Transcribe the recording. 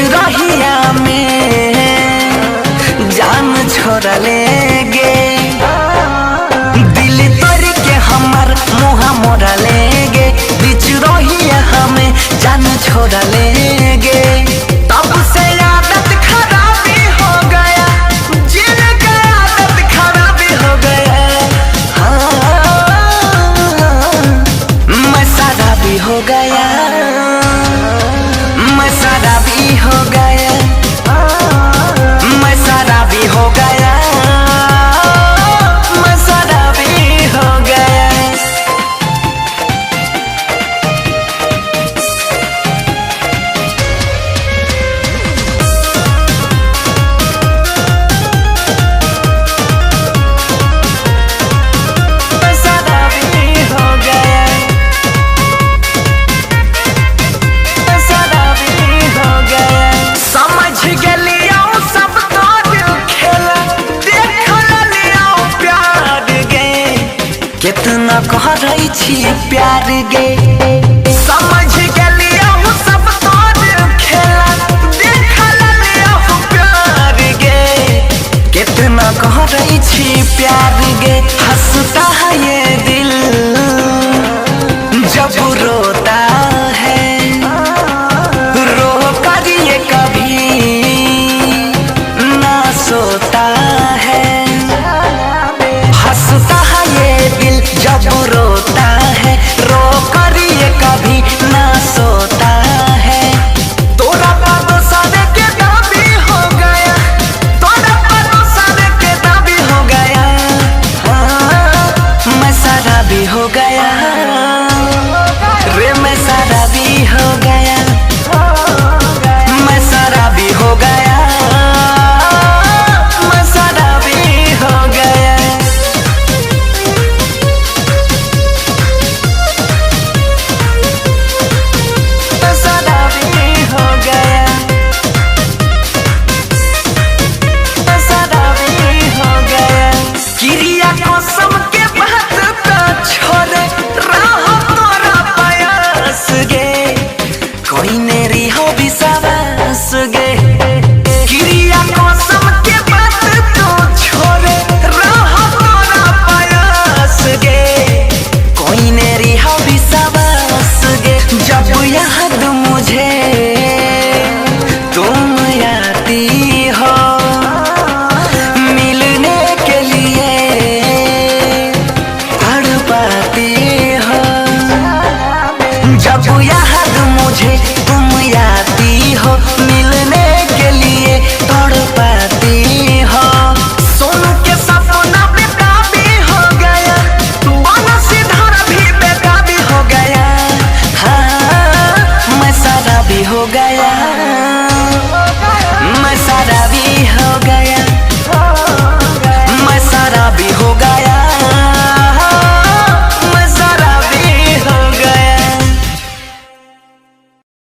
रहिया में जान छोड़ लेगे, दिल तोड़ के हमार मुँह मोड़ा लेगे, बीच रहिया हमें जान छोड़ लेगे। तब से आदत खराबी हो गया, जीने का आदत खराबी हो गया। मैं शराबी हो गया, मैं शराबी हो गया, मैं शराबी हो गया, मैं शराबी हो गया। मैं शराबी हो गया, मैं शराबी हो गया। समझ गेलियो सब तोर खेला, देख लियो प्यार गे, कितना कहै छी प्यार गे। समझ गेलियो सब तोर खेला, देख लियो प्यार गे, कितना कहै छी प्यार गे। हंसता है ये दिल जब रोता है, रो कर ये कभी ना सोता है। हंसता है ये दिल जब रोता है, रो कर ये कभी ना सोता है। तोरा बातों सारे के दाबी हो गया, तोरा बातों सारे के दाबी हो गया। मैं शराबी हो गया रे, मैं शराबी हो गया, मैं शराबी हो गया, मैं शराबी हो गया। मैं शराबी हो गया, मैं शराबी हो गया। क्रिया कसम के बात तो छोड़े, रहो तोरा प्रयास गे, कोई मेरी हो विश्वास गे। क्रिया कसम के बात तो छोड़े, रहो तोरा प्रयास गे, कोई मेरी हो विश्वास गे। जब याद मुझे तुम आती हो, मिलने के लिए तड़पाती हो। जब याद मुझे तुम आती हो, मिलने के लिए तड़पाती हो। सोनू के सपना बेताबी हो गया, बनसीधर भी बेताबी हो गया। हाँ, मैं शराबी हो गया।